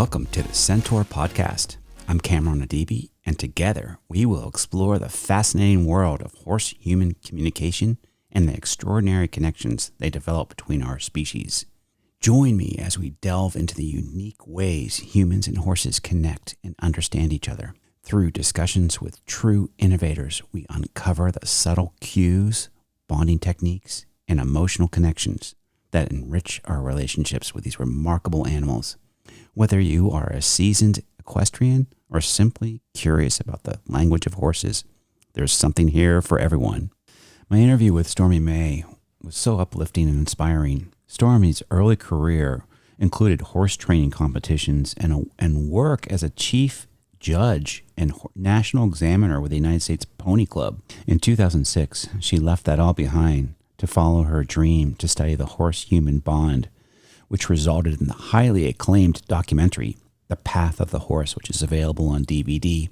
Welcome to the Centaur podcast. I'm Cameron Adibi, and together we will explore the fascinating world of horse-human communication and the extraordinary connections they develop between our species. Join me as we delve into the unique ways humans and horses connect and understand each other. Through discussions with true innovators, we uncover the subtle cues, bonding techniques, and emotional connections that enrich our relationships with these remarkable animals. Whether you are a seasoned equestrian or simply curious about the language of horses, there's something here for everyone. My interview with Stormy May was so uplifting and inspiring. Stormy's early career included horse training competitions and work as a chief judge and national examiner with the United States Pony Club. In 2006, she left that all behind to follow her dream to study the horse-human bond, which resulted in the highly acclaimed documentary, The Path of the Horse, which is available on DVD.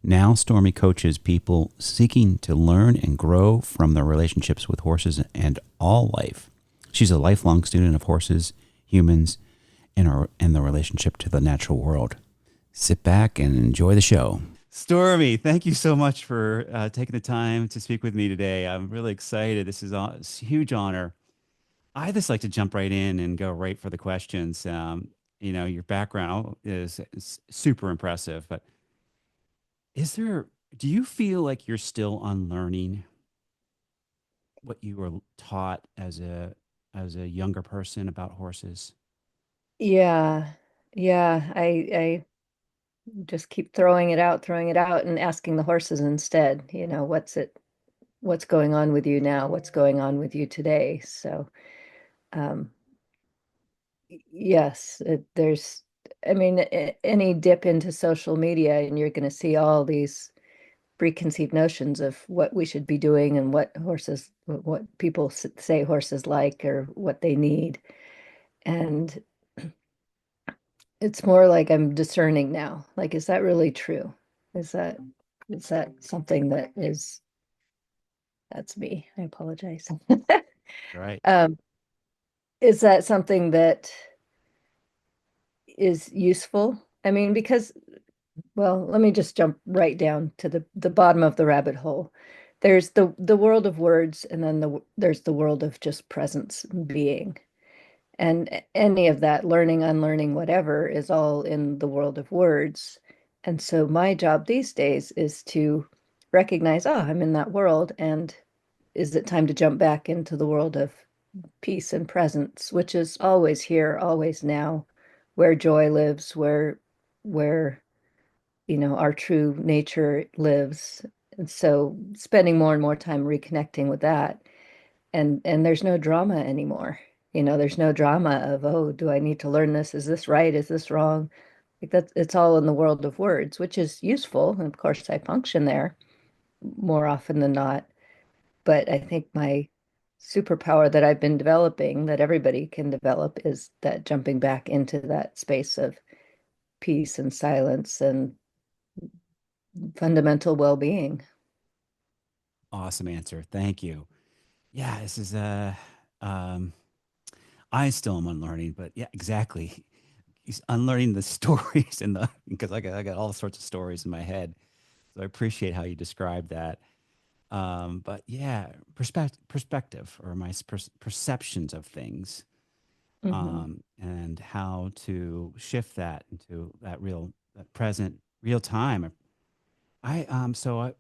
Now, Stormy coaches people seeking to learn and grow from their relationships with horses and all life. She's a lifelong student of horses, humans, and the relationship to the natural world. Sit back and enjoy the show. Stormy, thank you so much for taking the time to speak with me today. I'm really excited. This is it's a huge honor. I just like to jump right in and go right for the questions. Your background is super impressive, but do you feel like you're still unlearning what you were taught as a younger person about horses? Yeah. Yeah. I just keep throwing it out and asking the horses instead, what's going on with you now? What's going on with you today? So, um, yes, I mean, any dip into social media and you're going to see all these preconceived notions of what we should be doing and what people say horses like or what they need. And it's more like I'm discerning now. Like, is that really true? Is that is that something that's me? I apologize. Right. Um, is that something that is useful? I mean, because, well, let me just jump right down to the bottom of the rabbit hole. There's the world of words, and then there's the world of just presence and being. And any of that, learning, unlearning, whatever, is all in the world of words. And so my job these days is to recognize, oh, I'm in that world. And is it time to jump back into the world of peace and presence, which is always here, always now, where joy lives, where, our true nature lives. And so spending more and more time reconnecting with that, and there's no drama anymore. There's no drama of, oh, do I need to learn this? Is this right? Is this wrong? Like, that it's all in the world of words, which is useful. And of course, I function there more often than not. But I think my superpower that I've been developing, that everybody can develop, is that jumping back into that space of peace and silence and fundamental well-being. Awesome answer. Thank you. Yeah, this is um I still am unlearning, but yeah, exactly. He's unlearning the stories because I got all sorts of stories in my head. So I appreciate how you described that. But yeah, perspective or my perceptions of things, Hmm. and how to shift that into that present real time. I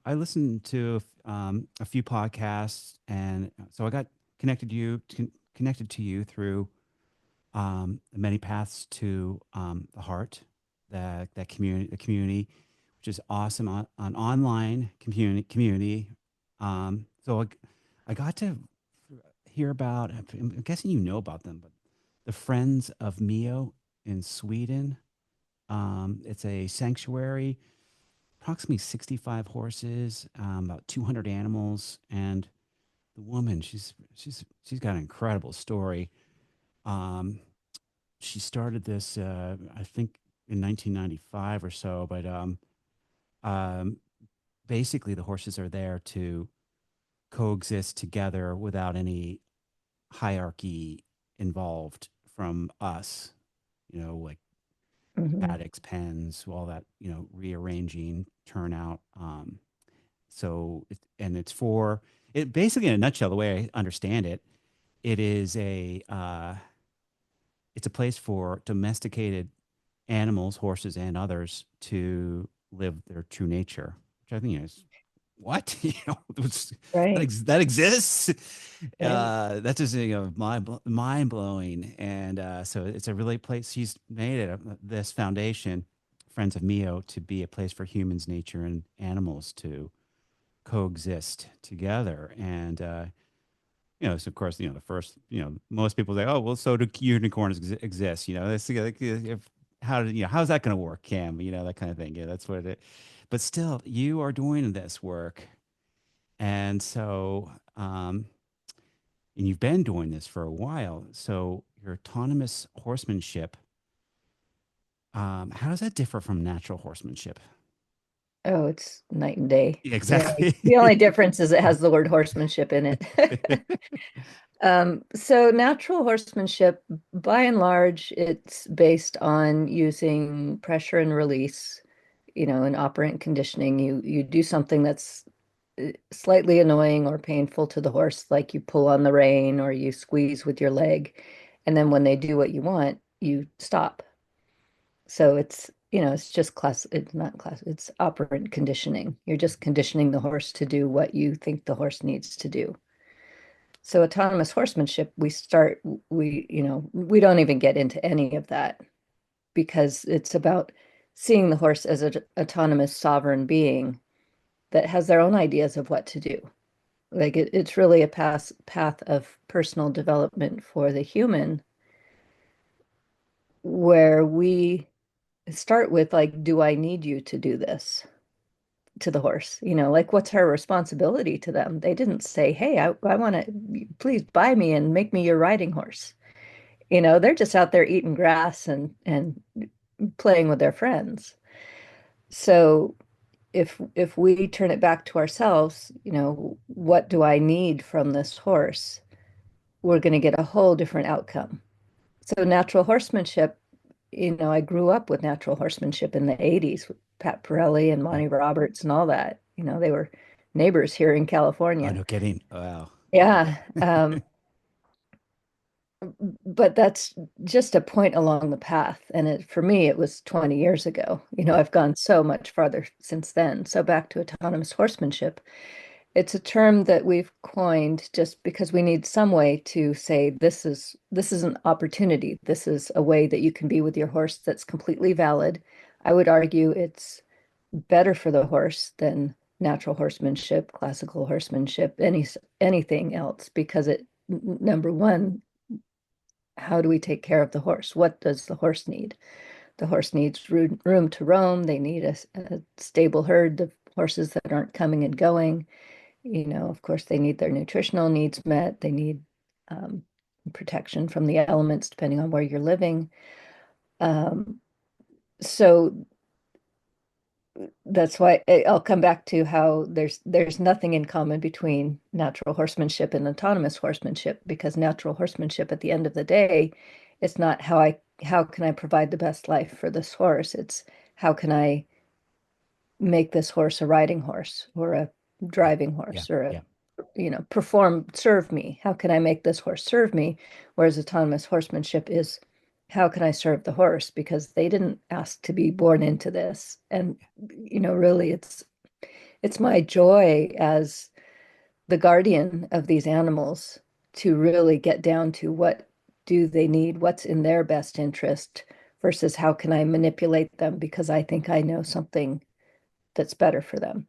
listened to a few podcasts, and so I got connected to you through the many paths to the heart, the community, which is awesome on online community. So I got to hear about. I'm guessing you know about them, but the Friends of Mio in Sweden. It's a sanctuary, approximately 65 horses, about 200 animals, and the woman, she's got an incredible story. Um, she started this, I think, in 1995 or so, but um, basically the horses are there to coexist together without any hierarchy involved from us, like Hmm. paddocks, pens, all that, rearranging, turnout. And it's for it basically in a nutshell, the way I understand it, it is it's a place for domesticated animals, horses and others, to live their true nature, which I think is what Right, that exists. right. That's just mind blowing, and so it's a really place. She's made it this foundation, Friends of Mio, to be a place for humans, nature, and animals to coexist together. And so of course, the first, most people say, oh, well, so do unicorns exist? This like, if how did how's that going to work, Cam? That kind of thing. Yeah, that's what it. But still, you are doing this work, and so and you've been doing this for a while. So your autonomous horsemanship, how does that differ from natural horsemanship? Oh, it's night and day. Yeah, The only exactly. the only difference is it has the word horsemanship in it. So natural horsemanship, by and large, it's based on using pressure and release, in operant conditioning. You do something that's slightly annoying or painful to the horse, like you pull on the rein or you squeeze with your leg, and then when they do what you want, you stop. So it's just it's not class, it's operant conditioning. You're just conditioning the horse to do what you think the horse needs to do. So autonomous horsemanship, we don't even get into any of that because it's about seeing the horse as an autonomous sovereign being that has their own ideas of what to do. Like it's really a path of personal development for the human where we start with like, do I need you to do this to the horse? Like what's our responsibility to them? They didn't say, hey, I want to, please buy me and make me your riding horse. They're just out there eating grass and playing with their friends. So if we turn it back to ourselves, what do I need from this horse? We're going to get a whole different outcome. So natural horsemanship, I grew up with natural horsemanship in the 80s with Pat Pirelli and Yeah. Monty Roberts and all that. They were neighbors here in Oh, California. no kidding. Wow. Yeah. But that's just a point along the path. And for me, it was 20 years ago. Yeah. I've gone so much farther since then. So back to autonomous horsemanship. It's a term that we've coined just because we need some way to say this is an opportunity. This is a way that you can be with your horse that's completely valid. I would argue it's better for the horse than natural horsemanship, classical horsemanship, anything else because number one, how do we take care of the horse? What does the horse need? The horse needs room to roam. They need a stable herd of horses that aren't coming and going. Of course, they need their nutritional needs met. They need um, protection from the elements, depending on where you're living. Um, so that's why I'll come back to how there's nothing in common between natural horsemanship and autonomous horsemanship because natural horsemanship at the end of the day, it's not how can I provide the best life for this horse? It's how can I make this horse a riding horse or a Yeah. driving Yeah. horse or Yeah. serve me? How can I make this horse serve me? Whereas autonomous horsemanship is how can I serve the horse? Because they didn't ask to be born into this. And, really it's my joy as the guardian of these animals to really get down to what do they need, what's in their best interest versus how can I manipulate them because I think I know something that's better for them.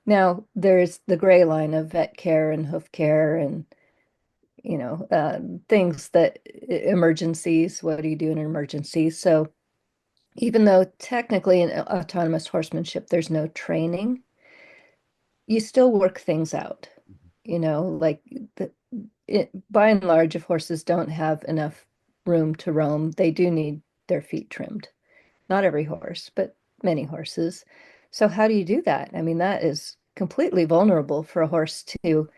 Now, there's the gray line of vet care and hoof care and, things that emergencies, what do you do in an emergency? So even though technically in autonomous horsemanship, there's no training, you still work things out, like by and large, if horses don't have enough room to roam, they do need their feet trimmed. Not every horse, but many horses. So how do you do that? I mean, that is completely vulnerable for a horse to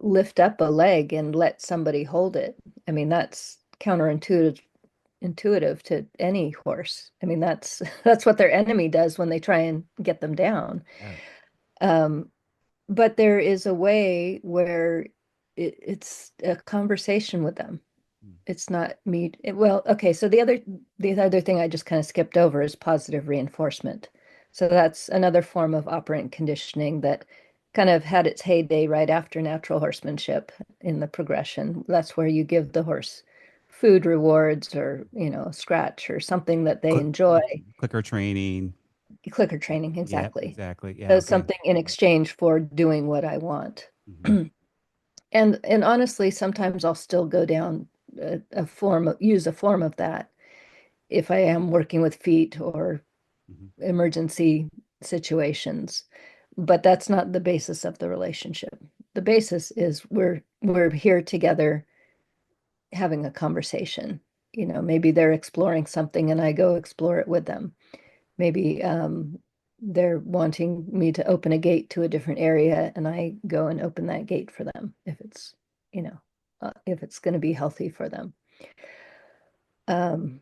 lift up a leg and let somebody hold it. I mean, that's counterintuitive intuitive to any horse. I mean, that's that's what their enemy does when they try and get them down. Yeah. Um, but there is a way where it's a conversation with them. Mm. It's not me. Well, okay. So the other thing I just kind of skipped over is positive reinforcement. So that's another form of operant conditioning that kind of had its heyday right after natural horsemanship in the progression. That's where you give the horse food rewards or, a scratch or something that they enjoy. Clicker training. Clicker training, Yep, exactly. exactly. Yeah, Does okay. something in exchange for doing what I want. Hmm. And honestly, sometimes I'll still go down use a form of that if I am working with feet or Hmm. emergency situations. But that's not the basis of the relationship. The basis is we're here together having a conversation. Maybe they're exploring something and I go explore it with them. Maybe they're wanting me to open a gate to a different area and I go and open that gate for them if it's going to be healthy for them. Um,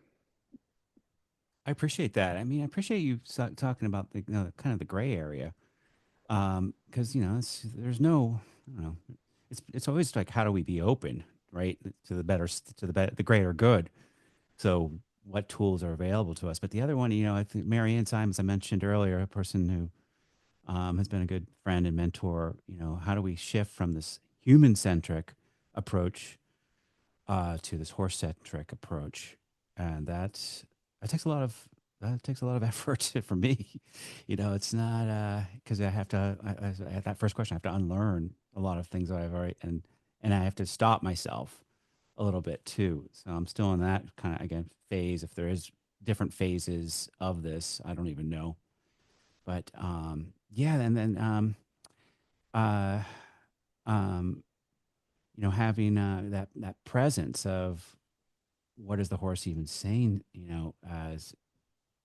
I appreciate that. I mean, I appreciate you talking about the kind of the gray area, because there's no, I don't know, it's always like how do we be open, right, to the better, the greater good. So what tools are available to us? But the other one, I think Marianne Simons, I mentioned earlier, a person who has been a good friend and mentor. How do we shift from this human centric approach to this horse centric approach? And that takes a lot of that takes a lot of effort for me. It's not because I have to. At that first question, I have to unlearn a lot of things that I've already and I have to stop myself a little bit too. So I'm still in that kind of again phase. If there is different phases of this, I don't even know. But yeah, and then uh, um, having that presence of what is the horse even saying, as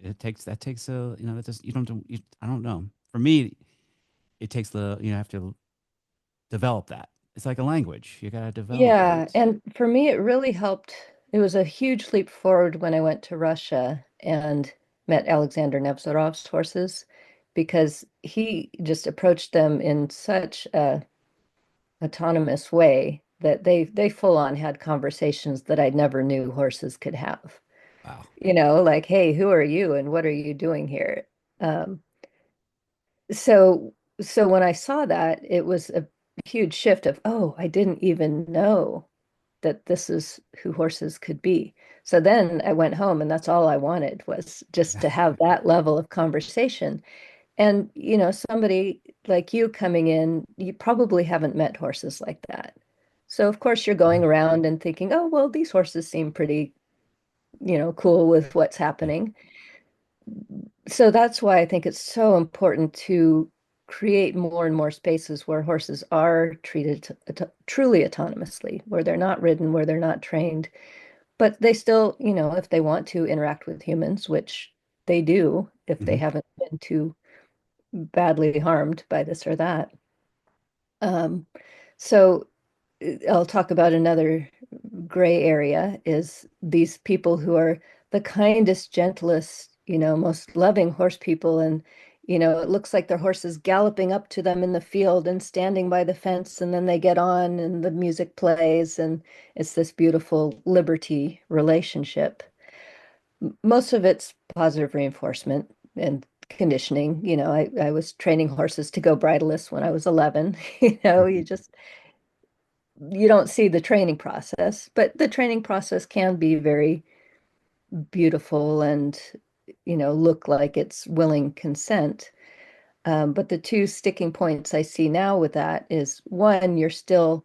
that takes a, that just, you don't, I don't know. For me, it takes have to develop that. It's like a language. You got to develop that. yeah, and for me, it really helped. It was a huge leap forward when I went to Russia and met Alexander Nevzorov's horses because he just approached them in such a autonomous way that they full on had conversations that I never knew horses could have. Wow. Like, hey, who are you and what are you doing here? Um, so so when I saw that, it was a huge shift of, oh, I didn't even know that this is who horses could be. So then I went home and that's all I wanted was just to have that level of conversation. And, somebody like you coming in, you probably haven't met horses like that. So of course you're going around and thinking, oh, well, these horses seem pretty, cool with what's Yeah. happening. So that's why I think it's so important to create more and more spaces where horses are treated truly autonomously, where they're not ridden, where they're not trained, but they still, if they want to interact with humans, which they do, if they Hmm. haven't been too badly harmed by this or that. Um, so I'll talk about another gray area is these people who are the kindest, gentlest, most loving horse people. And, it looks like their horse is galloping up to them in the field and standing by the fence. And then they get on and the music plays. And it's this beautiful liberty relationship. Most of it's positive reinforcement and conditioning. I was training horses to go bridleless when I was 11. You just you don't see the training process, but the training process can be very beautiful and, look like it's willing consent. But the two sticking points I see now with that is one, you're still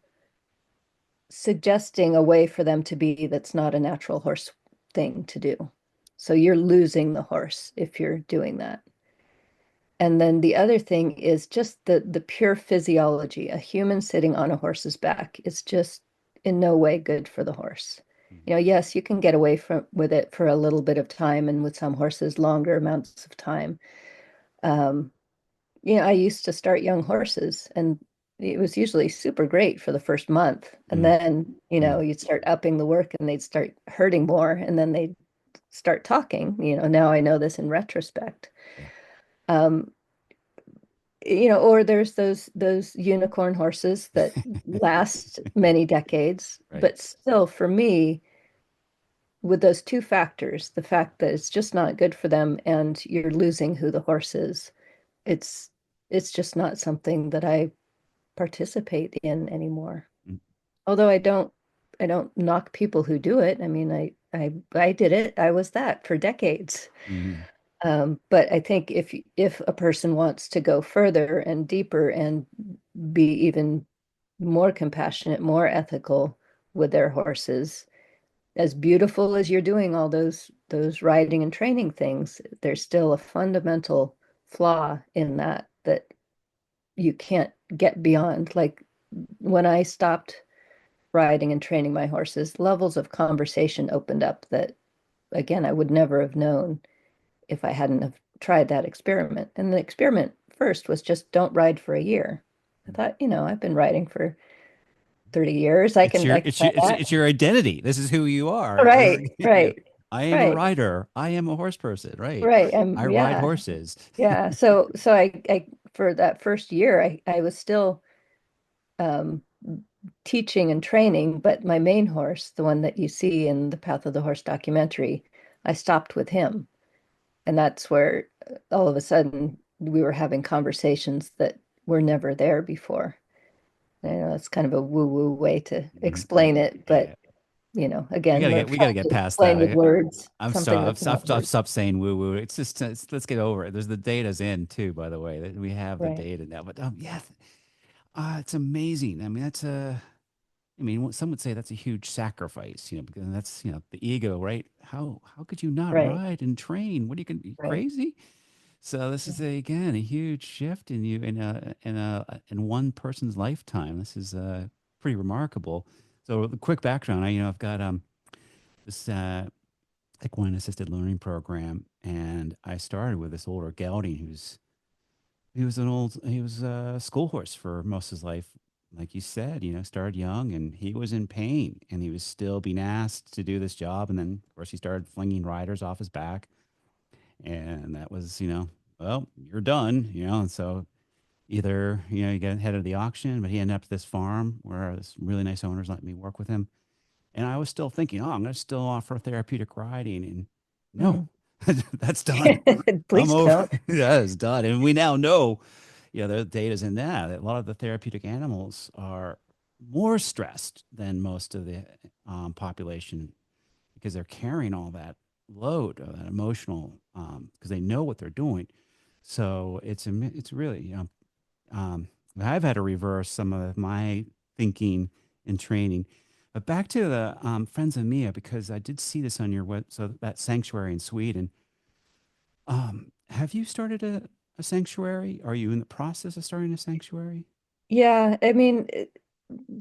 suggesting a way for them to be that's not a natural horse thing to do. So you're losing the horse if you're doing that. And then the other thing is just the pure physiology. A human sitting on a horse's back is just in no way good for the horse. Yes, you can get away from with it for a little bit of time, and with some horses, longer amounts of time. Um, I used to start young horses, and it was usually super great for the first month. And Mm, then, mm, you'd start upping the work and they'd start hurting more. And then they'd start talking. Now I know this in retrospect. yeah. Um, or there's those unicorn horses that last many decades, Right. but still for me, with those two factors, the fact that it's just not good for them and you're losing who the horse is, it's it's just not something that I participate in anymore. Mm, Although I don't knock people who do it. I mean, I did it. I was that for decades. mm, But I think if a person wants to go further and deeper and be even more compassionate, more ethical with their horses, as beautiful as you're doing all those riding and training things, there's still a fundamental flaw in that you can't get beyond. Like when I stopped riding and training my horses, levels of conversation opened up that again I would never have known if I hadn't have tried that experiment. And the experiment first was just don't ride for a year. I mm. thought, I've been riding for 30 years. I It's can your I can it's try your it's, that. it's your identity. This is who you are. Right, right, I am a right, rider. I am a horse person. Right. right. I ride Yeah, horses. yeah. So I for that first year I was still um teaching and training, but my main horse, the one that you see in the Path of the Horse documentary, I stopped with him. And that's where all of a sudden we were having conversations that were never there before. I know it's kind of a woo-woo way to Mhm. explain it, Yeah. but again, we're We gotta trying get to past explain that. with words, I'm something sorry. that's not I've words. stopped saying woo woo. It's just let's get over it. There's the data's in too, by the way. We have the Right, data now. But yeah, it's amazing. I mean, that's a. I mean, some would say that's a huge sacrifice, because that's the ego, right? How could you not right, ride and train? What are you going to be right. crazy? So this is again a huge shift in you in one person's lifetime. This is pretty remarkable. So the quick background, I've got this equine assisted learning program, and I started with this older gelding he was a school horse for most of his life. Like you said, started young and he was in pain and he was still being asked to do this job. And then of course he started flinging riders off his back. And that was, well, you're done, and so either, you get head of the auction, but he ended up at this farm where this really nice owners let me work with him. And I was still thinking, oh, I'm going to still offer therapeutic riding. And no, Mm. that's done. I'm Please over. don't. That is done. And we now know, the data's in that a lot of the therapeutic animals are more stressed than most of the population because they're carrying all that load, that emotional, because they know what they're doing. So it's really, um, I've had to reverse some of my thinking and training. But back to the Friends of Mia, because I did see this on your web, so that sanctuary in Sweden. Have you started a sanctuary? Are you in the process of starting a sanctuary? Yeah, I mean,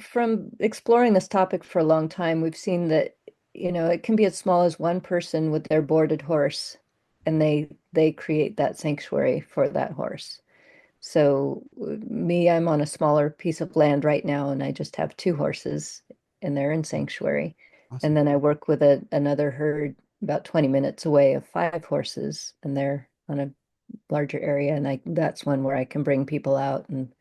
from exploring this topic for a long time, we've seen that, it can be as small as one person with their boarded horse, and they create that sanctuary for that horse. So me, I'm on a smaller piece of land right now, and I just have two horses, and they're in sanctuary. And Awesome. then I work with another herd about 20 minutes away of five horses, and they're on a larger area. And that's one where I can bring people out and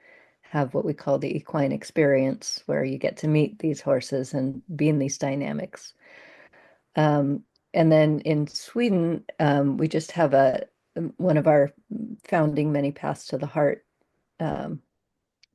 have what we call the equine experience, where you get to meet these horses and be in these dynamics. Um, and then in Sweden, we just have one of our founding Many Paths to the Heart um,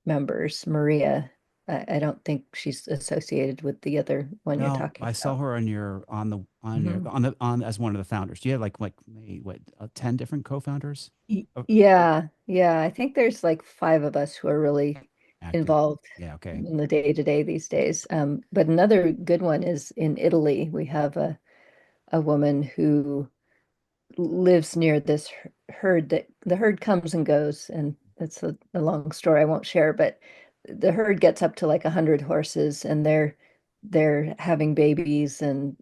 members, Maria. I don't think she's associated with the other one you're No, talking I saw about. her Mhm. on as one of the founders. Do you have like maybe, what 10 different co-founders of Yeah, yeah. I think there's like five of us who are really active? involved Yeah, okay. in the day-to-day these days. But another good one is in Italy. We have a woman who lives near this herd that the herd comes and goes, and it's a long story I won't share, but the herd gets up to like 100 horses, and they're having babies and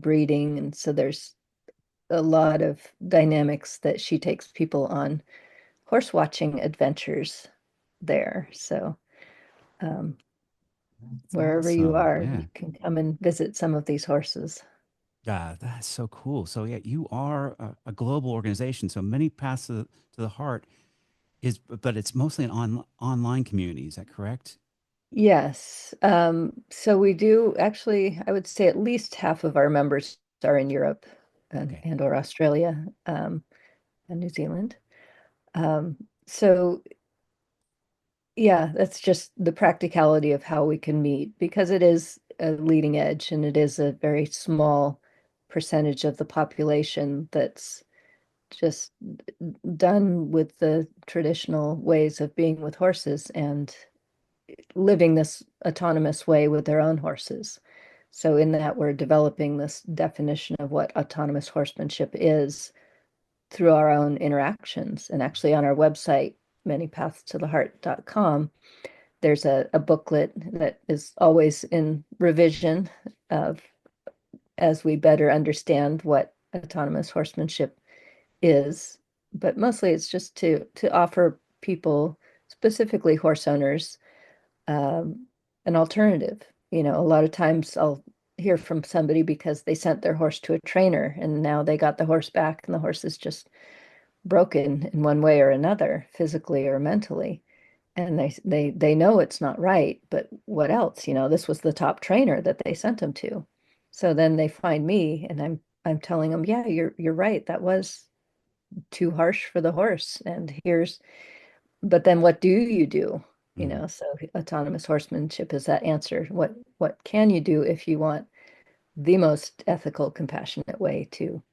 breeding, and so there's a lot of dynamics that she takes people on horse watching adventures there. So Um, That's Wherever you awesome. are, Yeah. you can come and visit some of these horses. Yeah, that's so cool. So yeah, you are a global organization. So many paths to the heart is, but it's mostly an online community. Is that correct? Yes. So we do actually, I would say at least half of our members are in Europe Okay. and or Australia and New Zealand. Um, so yeah, that's just the practicality of how we can meet because it is a leading edge and it is a very small percentage of the population that's just done with the traditional ways of being with horses and living this autonomous way with their own horses. So in that, we're developing this definition of what autonomous horsemanship is through our own interactions. And actually on our website, manypathstotheheart.com, there's a booklet that is always in revision of as we better understand what autonomous horsemanship is. But mostly it's just to offer people, specifically horse owners, um, an alternative. You know, a lot of times I'll hear from somebody because they sent their horse to a trainer and now they got the horse back and the horse is just broken in one way or another, physically or mentally. And they know it's not right, but what else? You know, this was the top trainer that they sent them to. So then they find me and I'm telling them, yeah, you're right. That was too harsh for the horse. And here's but then what do you do? You Mhm. know, so autonomous horsemanship is that answer. What can you do if you want the most ethical, compassionate way to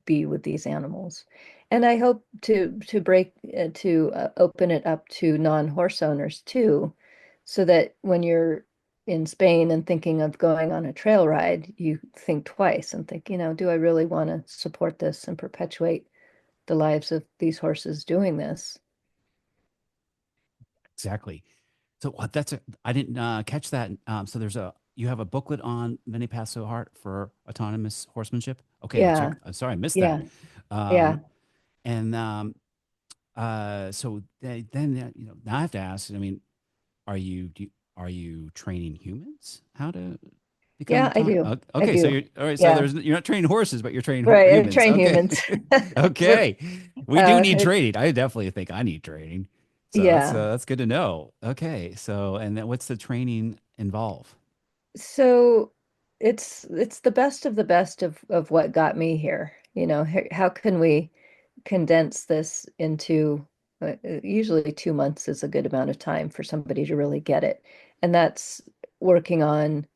be with these animals? And I hope to break to open it up to non-horse owners too, so that when you're in Spain and thinking of going on a trail ride, you think twice and think, you know, do I really want to support this and perpetuate the lives of these horses doing this? Exactly. So that's a, I didn't catch that. So you have a booklet on many paths to the heart for autonomous horsemanship. Okay, I'll check. Yeah, I'm sorry, I missed yeah, that. yeah. Um, and so then now I have to ask. I mean, are you training humans how to become Yeah, I autonomous? do. I Okay, so do. you're all right. So Yeah. you're not training horses, but you're training Right. I humans. train Okay, humans. But okay. We do need it, training. I definitely think I need training. So yeah. that's good to know. Okay, so and then what's the training involve? So it's the best of the best of what got me here. You know, how can we condense this into usually 2 months is a good amount of time for somebody to really get it. And that's working on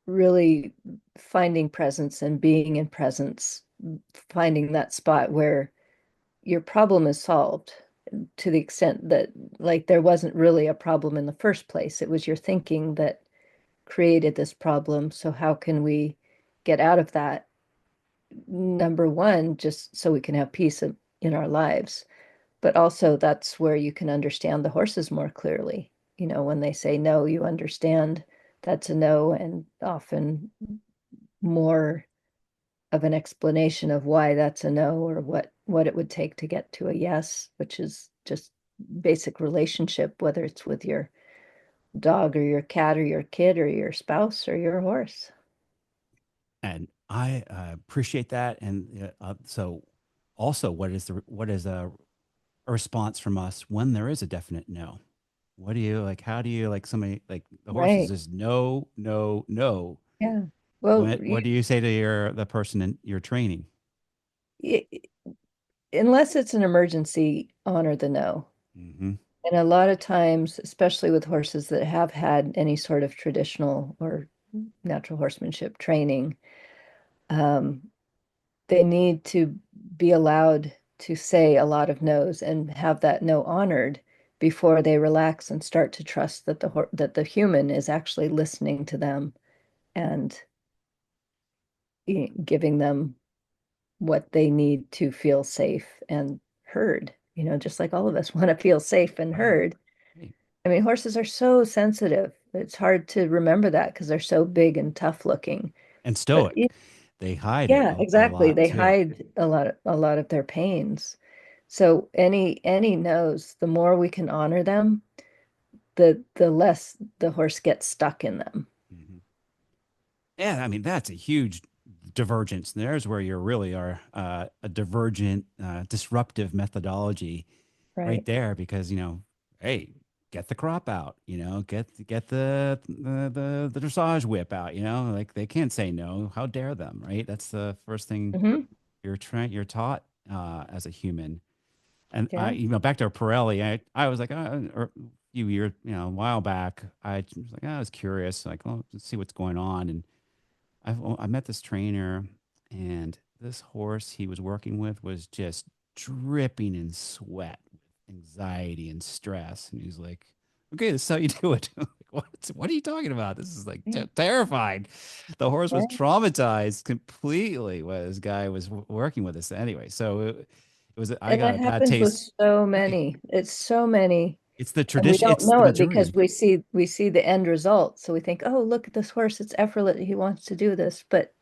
really finding presence and being in presence, finding that spot where your problem is solved to the extent that like there wasn't really a problem in the first place. It was your thinking that created this problem. So how can we get out of that? Number one, just so we can have peace in our lives. But also that's where you can understand the horses more clearly. You know, when they say no, you understand that's a no, and often more of an explanation of why that's a no or what it would take to get to a yes, which is just basic relationship, whether it's with your dog or your cat or your kid or your spouse or your horse. And I appreciate that. And so, also, what is a response from us when there is a definite no? What do you like? How do you like somebody like the horses Right. is no, no, no? Yeah. Well, What do you say to the person in your training? y- unless it's an emergency, honor the no. Hmm. And a lot of times, especially with horses that have had any sort of traditional or natural horsemanship training, um, they need to be allowed to say a lot of no's and have that no honored before they relax and start to trust that the human is actually listening to them and giving them what they need to feel safe and heard. You know, just like all of us want to feel safe and Right. heard. Right. I mean, horses are so sensitive. It's hard to remember that because they're so big and tough looking. And But stoic. They hide it yeah, a exactly. lot They too. hide a lot of their pains. So any knows, the more we can honor them, the less the horse gets stuck in them. Mhm. Yeah, I mean that's a huge divergence. There's where you really are a divergent, disruptive methodology right Right. there, because hey, get the crop out, get the dressage whip out, like they can't say no. How dare them, right? That's the first thing Hmm. you're taught as a human. And I, Yeah. back to Pirelli, I was like, or a few years, a while back, I was like, I was curious, like, oh, let's see what's going on. And I met this trainer, and this horse he was working with was just dripping in sweat, anxiety, and stress. And he's like, okay, this is how you do it. I'm like, what are you talking about? This is like Yeah. terrifying. The horse was Right. traumatized completely while this guy was working with us anyway. So it was, I And got that a bad happens with taste. so Right. many. It's so many. It's the And we tradition. don't It's the know it because majority. we see the end result. So we think, oh, look at this horse. It's effortless. He wants to do this. But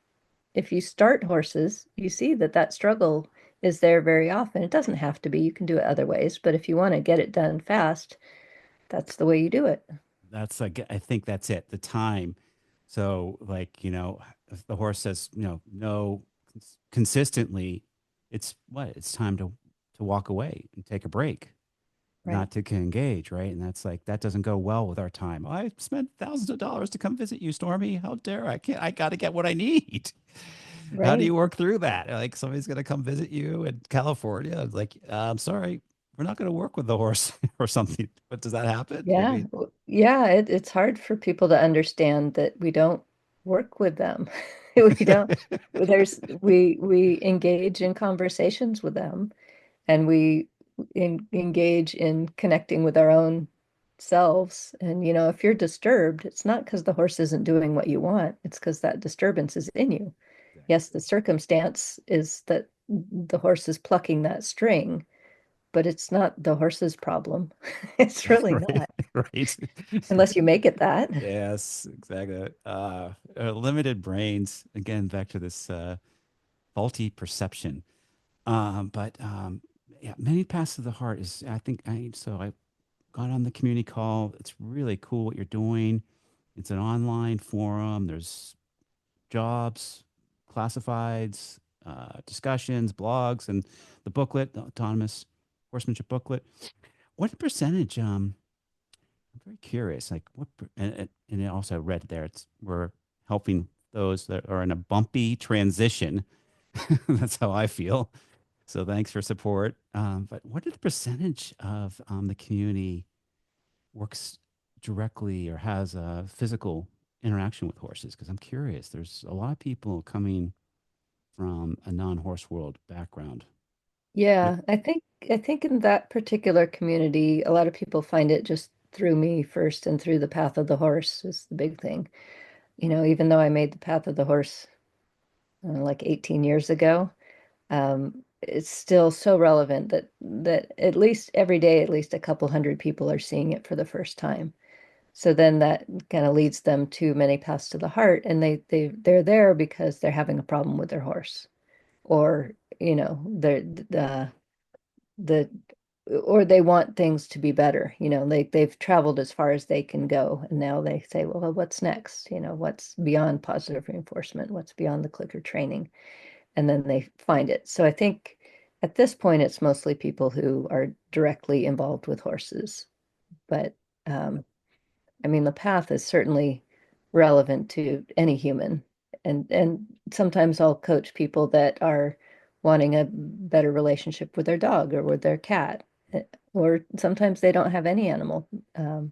if you start horses, you see that that struggle is there very often. It doesn't have to be. You can do it other ways. But if you want to get it done fast, that's the way you do it. That's like, I think that's it. The time. So like, if the horse says, no consistently, it's time to walk away and take a break, Right. not to engage, right? And that's like, that doesn't go well with our time. I spent thousands of dollars to come visit you, Stormy. How dare I? Can't I got to get what I need. How do Right. you work through that? Like somebody's going to come visit you in California. It's like, I'm sorry, we're not going to work with the horse or something. But does that happen? I Yeah. mean, Yeah. It's hard for people to understand that we don't work with them. We don't, we engage in conversations with them, and we engage in connecting with our own selves. And, if you're disturbed, it's not because the horse isn't doing what you want, it's because that disturbance is in you. Yes, the circumstance is that the horse is plucking that string, but it's not the horse's problem. It's really right, not, right. unless you make it that. Yes, exactly. Limited brains. Again, back to this faulty perception. But yeah, many paths to the heart is. I think I got on the community call. It's really cool what you're doing. It's an online forum. There's jobs, classifieds, discussions, blogs, and the booklet, the autonomous horsemanship booklet. What percentage? I'm very curious. Like and I also read there we're helping those that are in a bumpy transition. That's how I feel. So thanks for support. But what are the percentage of the community works directly or has a physical interaction with horses? Because I'm curious. There's a lot of people coming from a non-horse world background. What? Yeah, I think in that particular community, a lot of people find it just through me first, and through the path of the horse is the big thing. Even though I made the path of the horse like 18 years ago, it's still so relevant that at least every day, at least a couple hundred people are seeing it for the first time. So then that kind of leads them to many paths to the heart, and they're there because they're having a problem with their horse, or they're the or they want things to be better. They've traveled as far as they can go, and now they say, well, what's next? What's beyond positive reinforcement? What's beyond the clicker training? And then they find it. So I think at this point it's mostly people who are directly involved with horses. But I mean, the path is certainly relevant to any human. And sometimes I'll coach people that are wanting a better relationship with their dog or with their cat. Or sometimes they don't have any animal. Um,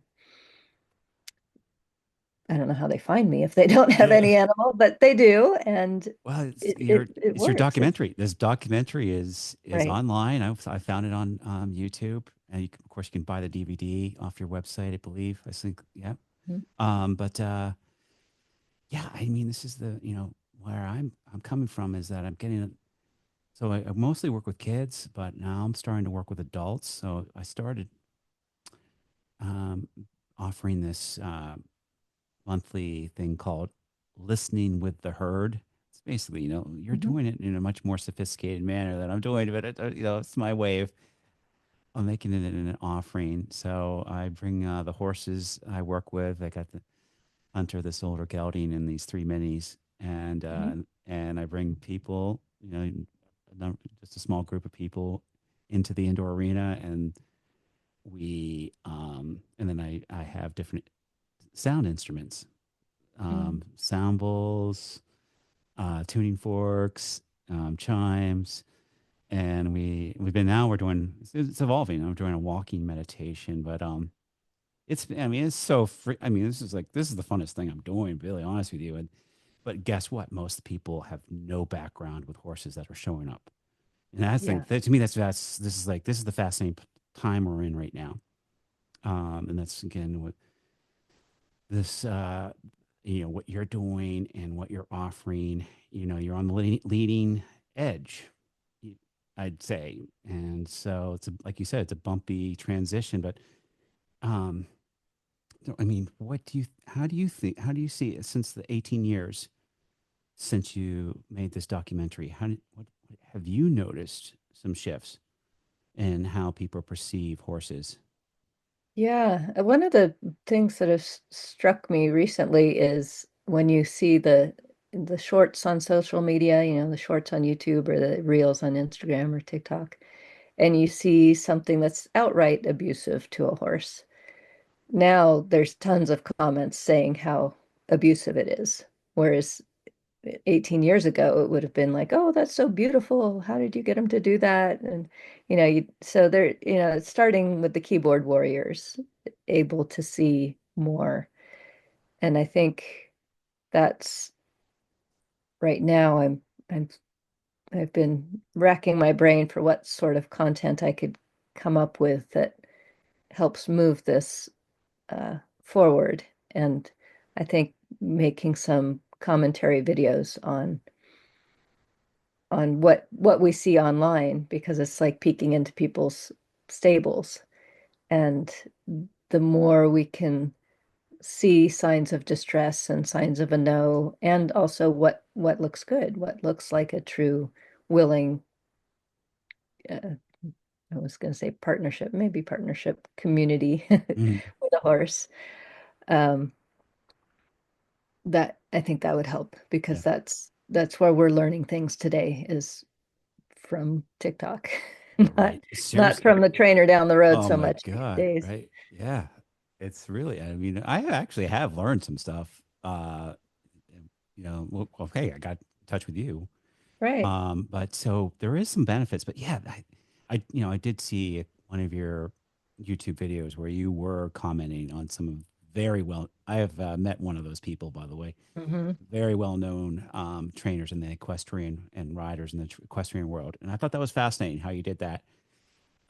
I don't know how they find me if they don't have Yeah. any animal, but they do, and Well, it it's your works. It's documentary. This documentary is right. online. I found it on YouTube, and of course you can buy the DVD off your website, I believe. I think, yeah. Mhm. But yeah, I mean, this is the where I'm coming from is that I'm getting. So I mostly work with kids, but now I'm starting to work with adults. So I started um, offering this monthly thing called listening with the herd. It's basically, you're Mhm. doing it in a much more sophisticated manner than I'm doing, but it's my way of I'm making it an offering. So I bring the horses I work with. I got the Hunter, this older gelding, and these three minis, Mhm. and I bring people, just a small group of people into the indoor arena, and and then I have different sound instruments, Mm. sound bowls, tuning forks, chimes, and we've been now we're doing it's evolving. I'm doing a walking meditation, but I mean it's so free. I mean this is the funnest thing I'm doing. To be really honest with you, and but guess what? Most people have no background with horses that are showing up, and that's Yeah. like that, to me that's this is the fascinating time we're in right now. And that's again what this what you're doing and what you're offering. You're on the leading edge, y- I'd say. And so like you said, it's a bumpy transition, but um I mean, how do you see it since the 18 years since you made this documentary? What have you noticed some shifts in how people perceive horses? Yeah. One of the things that has struck me recently is when you see the shorts on social media, the shorts on YouTube or the reels on Instagram or TikTok, and you see something that's outright abusive to a horse. Now there's tons of comments saying how abusive it is. Whereas 18 years ago, it would have been like, oh, that's so beautiful. How did you get him to do that? And, so they're, it's starting with the keyboard warriors able to see more. And I think that's right now, I'm, I've been racking my brain for what sort of content I could come up with that helps move this forward. And I think making some commentary videos on what we see online because it's like peeking into people's stables. And the more we can see signs of distress and signs of a no, and also what looks good, what looks like a true willing, uh, I was going to say partnership, maybe partnership community Mhm. with a horse. Um, that I think that would help because Yeah, that's where we're learning things today is from TikTok, not right. not Seriously. from the trainer down the road Oh so my much these God. days. Right. Yeah. It's really, I mean, I actually have learned some stuff. Well, okay, I got in touch with you. Right. But so there is some benefits, but yeah, I did see one of your YouTube videos where you were commenting on some of very well, I have met one of those people, by the way, Hmm. very well known trainers in the equestrian and riders in the equestrian world. And I thought that was fascinating how you did that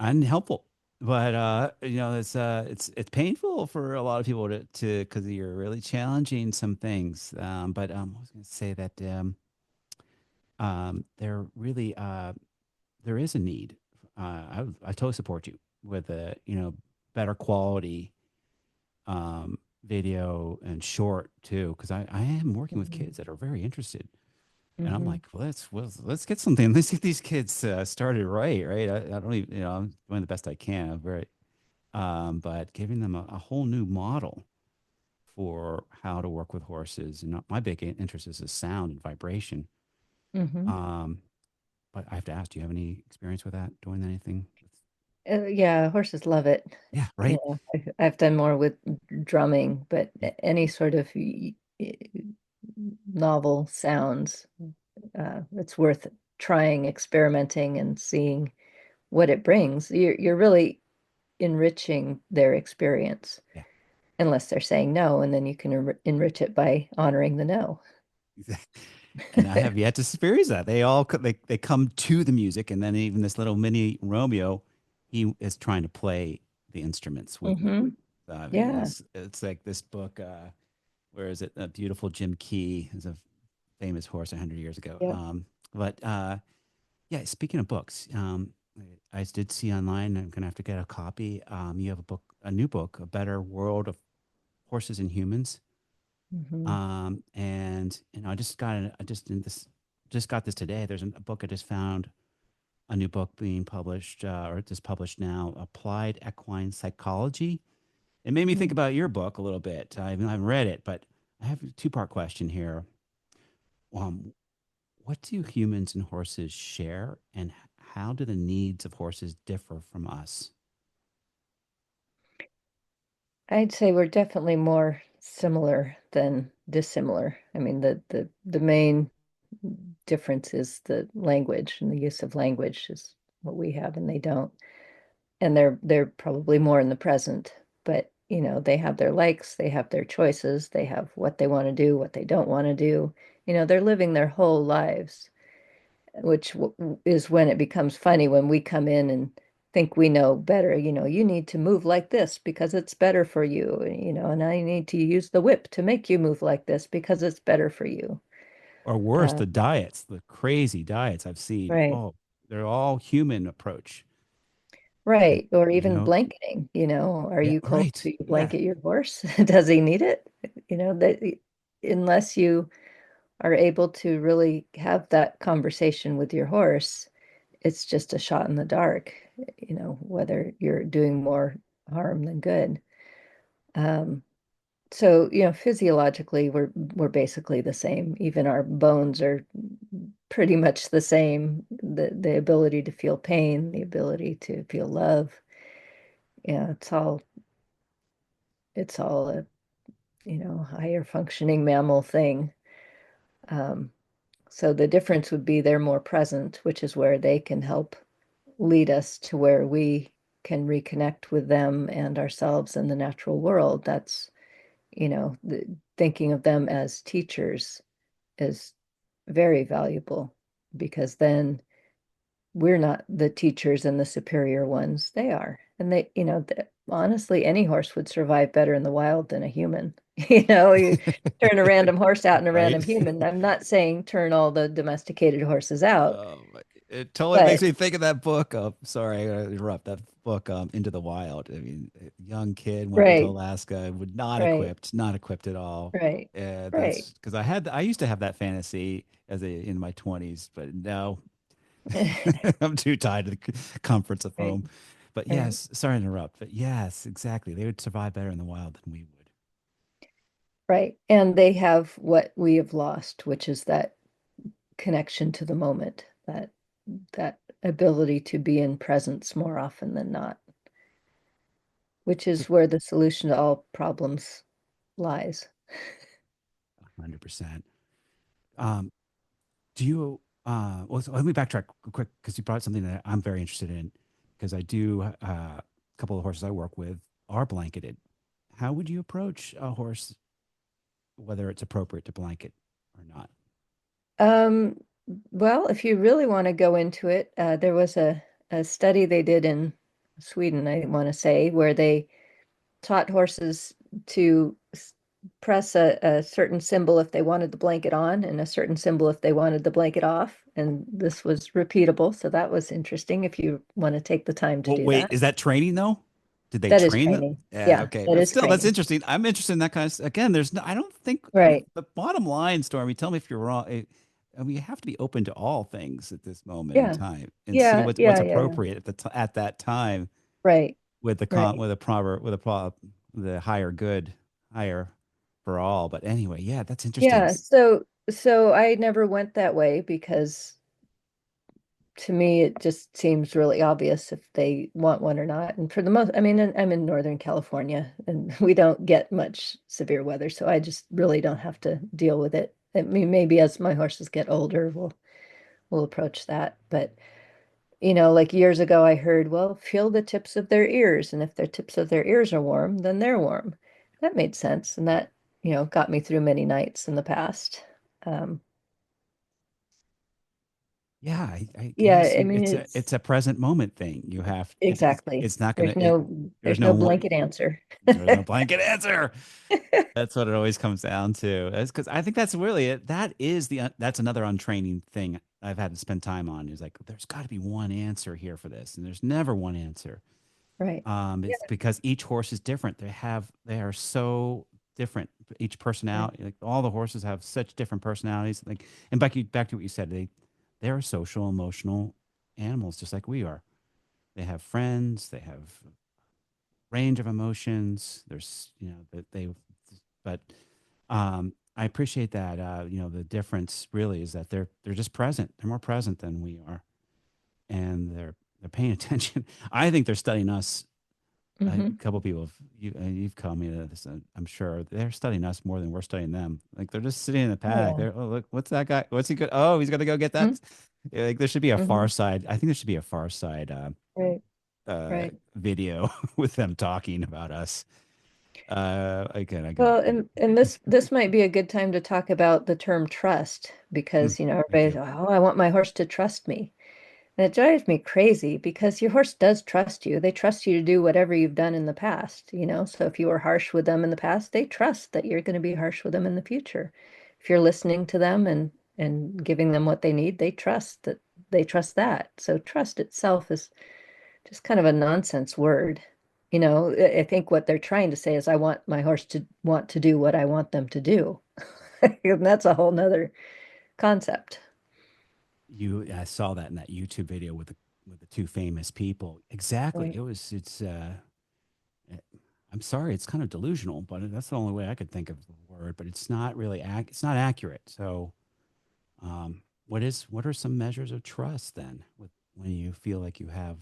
and helpful. But it's painful for a lot of people to because you're really challenging some things. But I was going to say that there really there is a need. I totally support you with a better quality video and short too because I am working with Hmm. kids that are very interested. And I'm Hmm. like, let's get something. Let's get these kids started right. I don't even, I'm doing the best I can. I'm very, but giving them a whole new model for how to work with horses. And my big interest is the sound and vibration. Hmm. Um, but I have to ask, do you have any experience with that? Doing anything? Yeah, horses love it. Yeah, right. I've done more with drumming, but Yeah, any sort of novel sounds, it's worth trying, experimenting, and seeing what it brings. You're really enriching their experience, yeah. unless they're saying no, and then you can enrich it by honoring the no. And I have yet to experience that. They come to the music, and then even this little mini Romeo, he is trying to play the instruments with me. Hmm. So, I mean, Yeah. it's like this book. Where is it? A beautiful Jim Key is a famous horse 100 years ago. Yeah. But yeah, speaking of books, I did see online. I'm gonna have to get a copy. You have a new book, A Better World of Horses and Humans. Hmm. And I just got this today. There's a book I just found a new book being published, or just published now, Applied Equine Psychology. It made me think Mm. about your book a little bit. I haven't read it, but I have a two-part question here. Um, what do humans and horses share, and how do the needs of horses differ from us? I'd say we're definitely more similar than dissimilar. I mean, the main difference is the language, and the use of language is what we have and they don't. And they're probably more in the present, but they have their likes, they have their choices, they have what they want to do, what they don't want to do. They're living their whole lives, which is when it becomes funny when we come in and think we know better. You need to move like this because it's better for you, and I need to use the whip to make you move like this because it's better for you. Or worse, Uh, the diets, the crazy diets I've seen. right, Oh, they're all human approach. And, right. Or even blanketing, are yeah, you cold? right. So you Yeah. blanket your horse? Does he need it? That unless you are able to really have that conversation with your horse, it's just a shot in the dark, whether you're doing more harm than good. Um, so, physiologically, we're basically the same. Even our bones are pretty much the same. The ability to feel pain, the ability to feel love, yeah, it's all a, higher functioning mammal thing. Um, so the difference would be they're more present, which is where they can help lead us to where we can reconnect with them and ourselves in the natural world. That's, thinking of them as teachers is very valuable because then we're not the teachers and the superior ones. They are. And honestly, any horse would survive better in the wild than a human. You turn a random horse out and a Right. random human. I'm not saying turn all the domesticated horses out, It totally makes but me think of that book. Sorry, I gotta interrupt that book, Into the Wild. I mean, a young kid went into right, Alaska, would right, not equipped at all. right, And right. that's because I used to have that fantasy in my 20s, but no, I'm too tired of the comforts of Right, home. But right, yes, sorry to interrupt. But yes, exactly. They would survive better in the wild than we would. right. And they have what we have lost, which is that connection to the moment, that ability to be in presence more often than not, which So is where the solution to all problems lies. 100%. Um, do you well, so let me backtrack quick because you brought something that I'm very interested in because I do a couple of horses I work with are blanketed. How would you approach a horse, whether it's appropriate to blanket or not? Um, well, if you really want to go into it, there was a study they did in Sweden, I want to say, where they taught horses to press a certain symbol if they wanted the blanket on and a certain symbol if they wanted the blanket off. And this was repeatable. So that was interesting if you want to take the time to Well, do wait, that. is that training though? Did they That is train them? training. Yeah, Yeah, okay, that but is still, that's training. interesting. I'm interested in that kind of. Again, there's no. I don't think Right. the bottom line, Stormy. Tell me if you're wrong. I mean, you have to be open to all things at this moment in Yeah. time and see Yeah. what's Yeah. Yeah. appropriate at that time Right. with Right. the higher good, higher for all. But anyway, yeah, that's interesting. Yeah. So I never went that way because to me, it just seems really obvious if they want one or not. And for the most, I mean, I'm in Northern California and we don't get much severe weather, so I just really don't have to deal with it. I mean, maybe as my horses get older, we'll approach that. But like years ago, I heard, well, feel the tips of their ears, and if their tips of their ears are warm, then they're warm. That made sense, and that got me through many nights in the past. Um, Yeah, I yeah, guess I mean, it's a present moment thing. You have exactly. it's not gonna There's it. no There's there's no no blanket answer. there's no blanket answer. That's what it always comes down to. That's because I think that's really it. That's another untraining thing I've had to spend time on. Is like there's got to be one answer here for this, and there's never one answer. Right. Yeah, It's because each horse is different. They are so different. Each right. personality, like all the horses have such different personalities. Like, and back to what you said, they are social, emotional. animals just like we are. They have friends, they have range of emotions. There's, that but I appreciate that. The difference really is that they're just present. They're more present than we are, and they're paying attention. I think they're studying us. A Hmm. couple people you've called me to this. I'm sure they're studying us more than we're studying them. Like they're just sitting in the pack. Yeah. They're, oh, look, what's that guy? What's he good? Oh, he's gonna go get that. Yeah, like there should be a Hmm. far side. I think there should be a far side Right. Right. video with them talking about us. Again, I go. Well, and this might be a good time to talk about the term trust Mm, because, thank everybody's, you. oh, I want my horse to trust me. And it drives me crazy because your horse does trust you. They trust you to do whatever you've done in the past. So if you were harsh with them in the past, they trust that you're going to be harsh with them in the future. If you're listening to them and giving them what they need, they trust that. So trust itself is just kind of a nonsense word. I think what they're trying to say is I want my horse to want to do what I want them to do. And that's a whole nother concept. I saw that in that YouTube video with the two famous people. Exactly. Right. Eh, I'm sorry, it's kind of delusional, but that's the only way I could think of the word. But it's not really it's not accurate. So, what are some measures of trust then, with when you feel like you have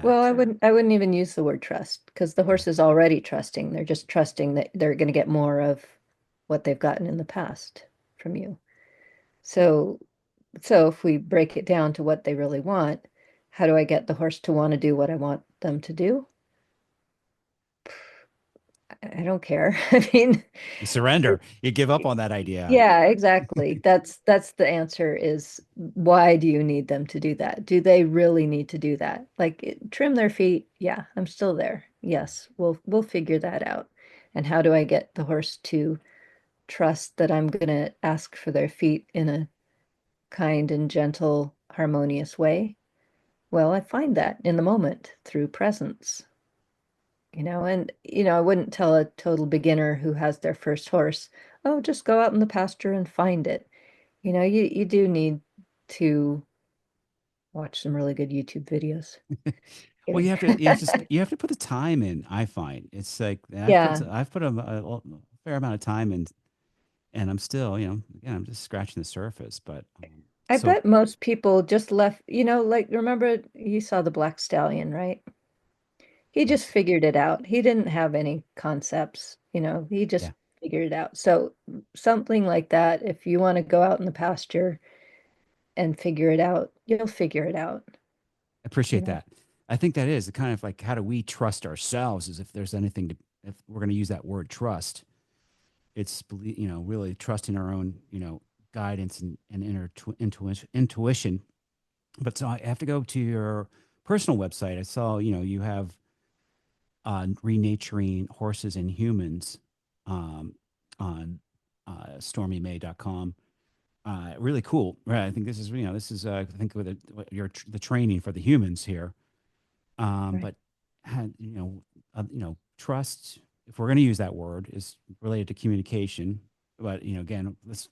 Well, that? I wouldn't even use the word trust because the Okay. horse is already trusting. They're just trusting that they're going to get more of what they've gotten in the past from you. So, so if we break it down to what they really want, how do I get the horse to want to do what I want them to do? I don't care. I mean, You surrender. You give up on that idea. yeah, exactly. That's the answer is why do you need them to do that? Do they really need to do that? Like trim their feet? Yeah, I'm still there. Yes, we'll figure that out. And how do I get the horse to trust that I'm gonna ask for their feet in a kind and gentle, harmonious way? Well, I find that in the moment through presence. And I wouldn't tell a total beginner who has their first horse, oh, just go out in the pasture and find it. You do need to watch some really good YouTube videos. Well, Kidding. you have to put the time in. I find it's like Yeah. I've put a fair amount of time in, and I'm still, again, I'm just scratching the surface. But I so bet most people just left, like remember you saw the Black Stallion, right? He just yes, figured it out. He didn't have any concepts, he yeah, just figured it out. So something like that, if you want to go out in the pasture and figure it out, you'll figure it out, you appreciate know. that. I think that is the kind of like how do we trust ourselves? Is if there's anything to if we're going to use that word trust, it's really trusting our own guidance and intuition. But so I have to go to your personal website. I saw you have renaturing horses and humans um, on stormymay.com. Really cool. Right. I think this is I think with the training for the humans here. Right. But trust. If we're going to use that word, is related to communication. But again, let's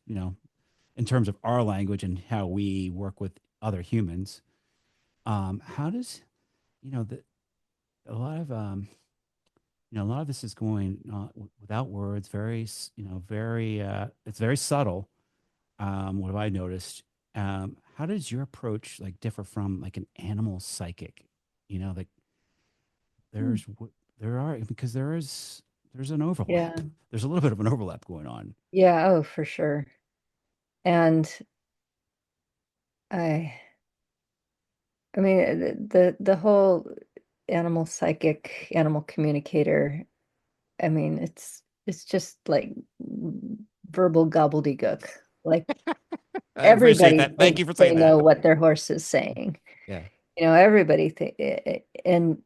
in terms of our language and how we work with other humans. How does the a lot of a lot of this is going without words, very, very, it's very subtle. What have I noticed? How does your approach like differ from like an animal psychic? Like Hmm. there's, there are, because there's an overlap. Yeah. There's a little bit of an overlap going on. Yeah, oh, for sure. And I I mean the whole animal psychic, animal communicator, I mean it's just like verbal gobbledygook. Like I appreciate everybody that. Thank thinks you for they saying that. know what their horse is saying. Yeah. Everybody think and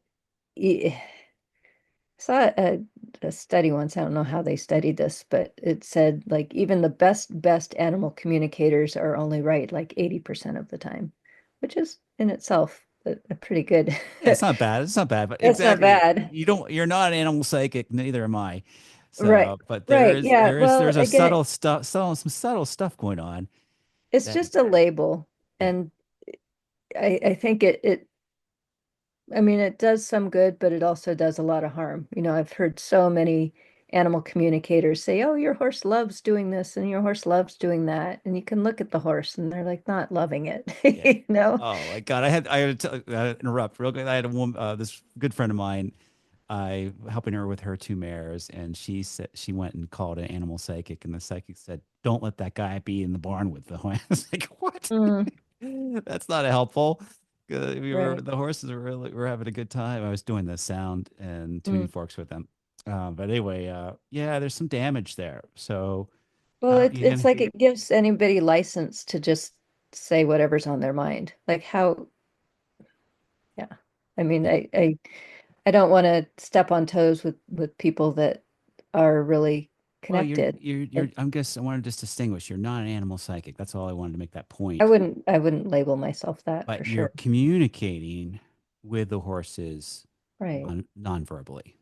I saw a study once. I don't know how they studied this, but it said like even the best animal communicators are only right like 80% of the time, which is in itself a pretty good. Yeah, it's not bad. It's not bad, but That's not exactly, bad. you're not an animal psychic, neither am I. Right. So, but Right. Yeah. Well, there's a again, some subtle stuff going on it's that just a label. yeah. And I think I mean, it does some good, but it also does a lot of harm. I've heard so many animal communicators say, "Oh, your horse loves doing this and your horse loves doing that." And you can look at the horse and they're like not loving it, Yeah. you know? Oh my God. I had to interrupt real quick. I had a woman, this good friend of mine, I helping her with her two mares, and she said she went and called an animal psychic, and the psychic said, "Don't let that guy be in the barn with the horse." I was like, "What? Mm, That's not helpful." right. The horses were having a good time. I was doing the sound and tuning Mm. forks with them. But anyway, yeah, there's some damage there. So Well, how you it's gonna? like it gives anybody license to just say whatever's on their mind. Like how, yeah. I mean, Yeah. I don't want to step on toes with people that are really Well, connected. you're. I'm guess I wanted to just distinguish. You're not an animal psychic. That's all I wanted to make that I point. wouldn't I wouldn't label myself that for But you're sure. communicating with the horses Right. non-verbally.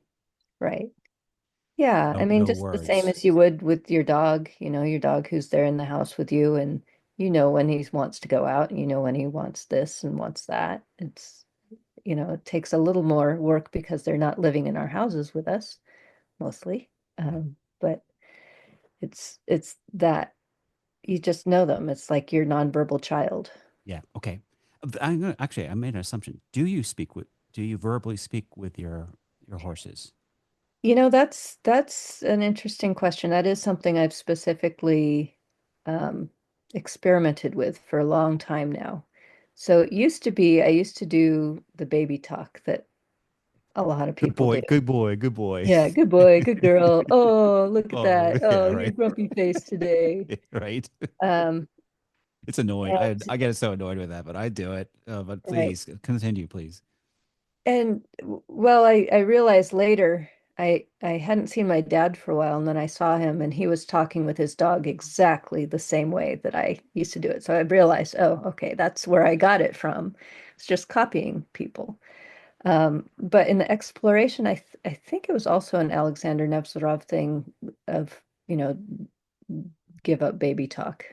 Right. Yeah, I No, mean no just the same words. as you would with your dog, your dog who's there in the house with you and when he wants to go out, and when he wants this and wants that. It takes a little more work because they're not living in our houses with us mostly. Yeah. But it's that you just know them. It's like your nonverbal child. Yeah. Okay. Actually, I made an assumption. Do you verbally speak with your horses? That's an interesting question. That is something I've specifically um, experimented with for a long time now. So it used to be, I used to do the baby talk that a lot of Good people boy, do. good boy, good boy. Yeah, good boy, good girl. Oh, look at Oh, that. yeah, Oh, you're right. grumpy face today. Right. Um, It's annoying. and I get so annoyed with that, but I do it. But right. please continue, please. Well, I realized later I hadn't seen my dad for a while, and then I saw him, and he was talking with his dog exactly the same way that I used to do it. So I realized, oh, okay, that's where I got it from. It's just copying people. But in the exploration, I think it was also an Alexander Nevzorov thing of, you know, give up baby talk.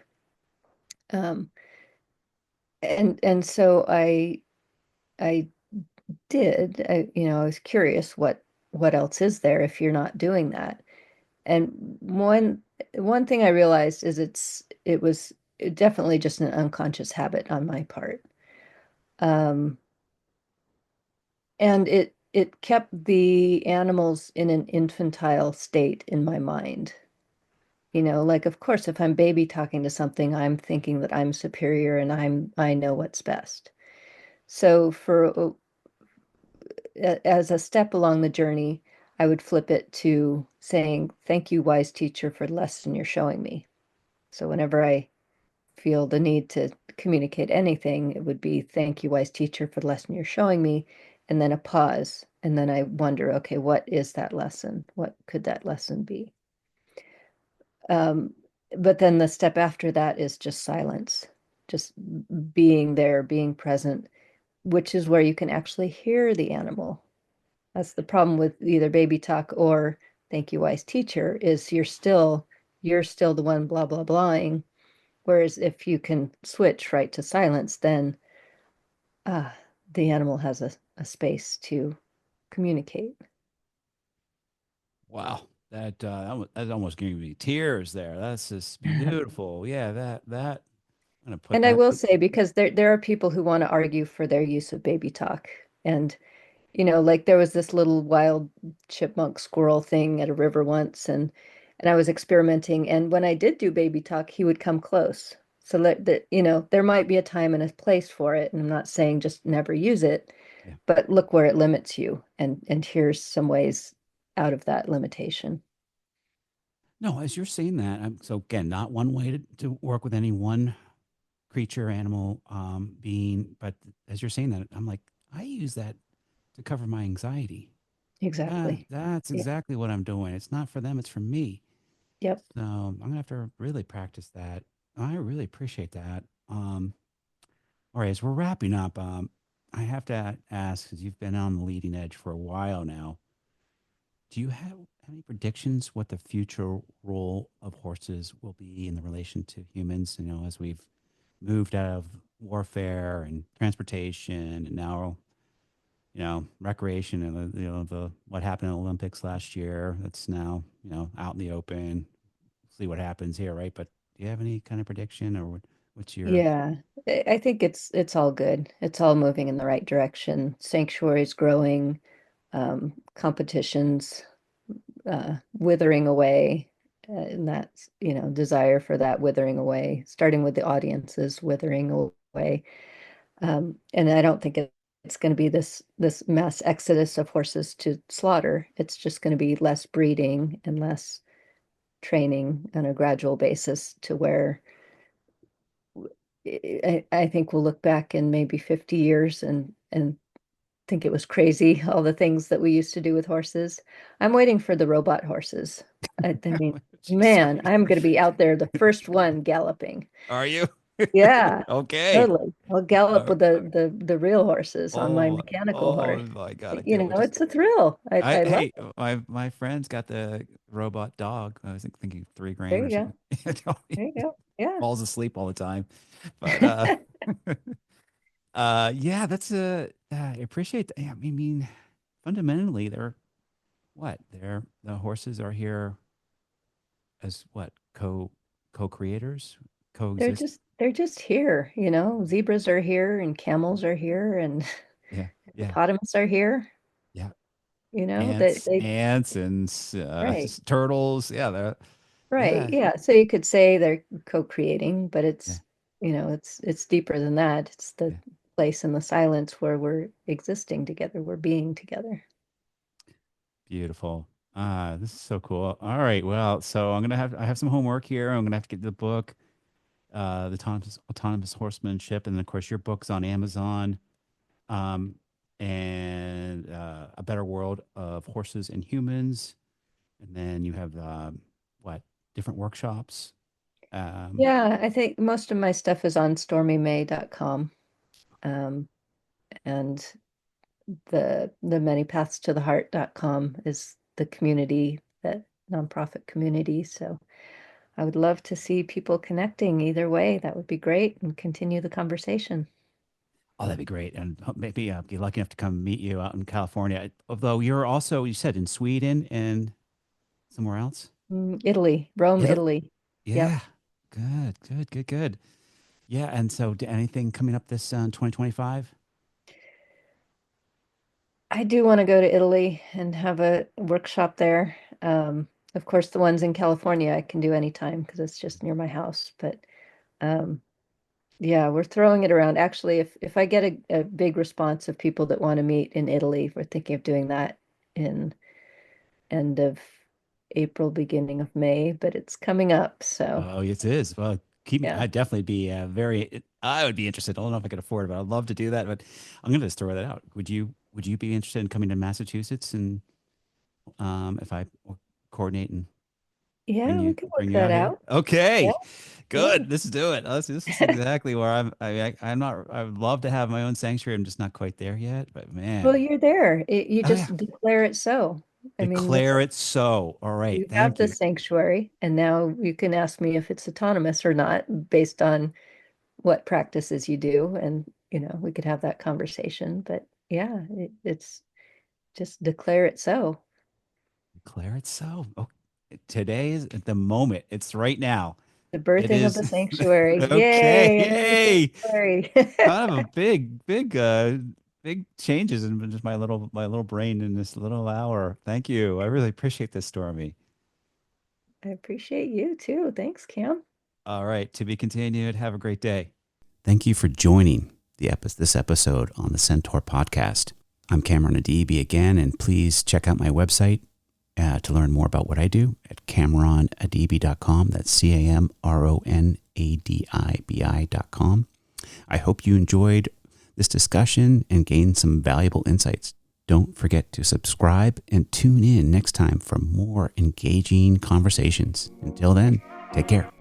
Um, and so I did. I was curious what else is there if you're not doing that. And one thing I realized is it was definitely just an unconscious habit on my part. Um, and it kept the animals in an infantile state in my mind. Like of course if I'm baby talking to something, I'm thinking that I'm superior and I know what's best. So as a step along the journey, I would flip it to saying, "Thank you, wise teacher, for the lesson you're showing me." So whenever I feel the need to communicate anything, it would be, "Thank you, wise teacher, for the lesson you're showing me." And then a pause. And then I wonder, okay, what is that lesson? What could that lesson be? Um, but then the step after that is just silence, just being there, being present, which is where you can actually hear the animal. That's the problem with either baby talk or thank you, wise teacher, is you're still the one blah blah blahing. Whereas if you can switch right to silence, then ah, the animal has a space to communicate. Wow. That almost gave me tears there. That's just beautiful. Yeah, that I'm gonna put And I that. will say, because there are people who want to argue for their use of baby talk. And like there was this little wild chipmunk squirrel thing at a river once, and I was experimenting. And when I did do baby talk, he would come close. So there might be a time and a place for it. And I'm not saying just never use it, Yeah. but look where it limits you. And here's some ways out of that limitation. No, as you're saying that, so again, not one way to work with any one creature, animal, being, but as you're saying that, I'm like, I use that to cover my anxiety. Exactly. That's Yeah. exactly what I'm doing. It's not for them, it's for me. Yep. So I'm gonna have to really practice that. I really appreciate that. All right, as we're wrapping up, I have to ask, because you've been on the leading edge for a while now, do you have any predictions what the future role of horses will be in the relation to humans? As we've moved out of warfare and transportation, and now recreation and the what happened in the Olympics last year. That's now out in the open. See what happens here, right? But do you have any kind of prediction, or what's your? Yeah, I think it's all good. It's all moving in the right direction. Sanctuaries growing, competitions withering away, and that's, desire for that withering away, starting with the audiences withering away. And I don't think it's going to be this mass exodus of horses to slaughter. It's just going to be less breeding and less training on a gradual basis to where I think we'll look back in maybe 50 years and think it was crazy, all the things that we used to do with horses. I'm waiting for the robot horses. I mean, Jeez, man, I'm going to be out there, the first one galloping. are you? Yeah, Okay. totally. I'll gallop Uh, with the real horses on my oh, mechanical oh horse. my God, I You can't wait know, to. it's a thrill. I I love hey, it. my friend's got the robot dog. I was thinking 3 grand There or you go. something. There you go. Yeah. Falls asleep all the time, but yeah, that's I appreciate that. Yeah, I mean, fundamentally, they're what? The horses are here as what co-creators, coexist. They're just here, Zebras are here and camels are here and Yeah, yeah, hippopotamus are here, yeah. that they Ants, and right. turtles. Yeah, Right. yeah, Yeah. So you could say they're co-creating, but yeah, it's deeper than that. It's the yeah. place in the silence where we're existing together, we're being together. Beautiful. This is so cool. All right. Well, so I have some homework here. I'm gonna have to get the book, the autonomous horsemanship, and then of course your book's on Amazon. Um, and A Better World of Horses and Humans. And then you have what different workshops. Um, Yeah, I think most of my stuff is on stormymay.com. Um, and the many paths to the heart.com is the community, that nonprofit community. So I would love to see people connecting either way. That would be great and continue the conversation. oh, that'd be great. And maybe be lucky enough to come meet you out in California. Although you're also, you said in Sweden and somewhere else. Italy, Rome, Italy. Italy. Yep. Yeah. Good, good, good, good. Yeah. And so anything coming up this 2025? I do want to go to Italy and have a workshop there. Of course, the ones in California I can do anytime because it's just near my house. But um, yeah, we're throwing it around. Actually, if I get a big response of people that want to meet in Italy, we're thinking of doing that in end of April, beginning of May, but it's coming up. So Oh, yes, it is. Well, keep me. yeah. I'd definitely be I would be interested. I don't know if I could afford it, but I'd love to do that. But I'm going to just throw that out. Would you be interested in coming to Massachusetts and if I coordinate and Yeah, we can bring work you that out here? out. Yeah, Okay, yeah. good. Let's do it. This is exactly where I'm not. I would love to have my own sanctuary. I'm just not quite there yet. But Well, man, you're there. You oh yeah, just declare it so. I mean, declare it so. All right, you have thank the you. sanctuary, and now you can ask me if it's autonomous or not based on what practices you do, and we could have that conversation. But yeah, it's just declare it so. Declare it so. Oh, today is the moment. It's right now. The It birthing of is the sanctuary. okay. Yay, another Yay. sanctuary. Kind of a big changes in just my little brain in this little hour. Thank you. I really appreciate this, Stormy. I appreciate you too. Thanks, Cam. All right. To be continued. Have a great day. Thank you for joining this episode on the Centaur podcast. I'm Cameron Adibi again, and please check out my website to learn more about what I do at CameronAdibi.com. That's CameronAdibi.com. I hope you enjoyed this discussion and gained some valuable insights. Don't forget to subscribe and tune in next time for more engaging conversations. Until then, take care.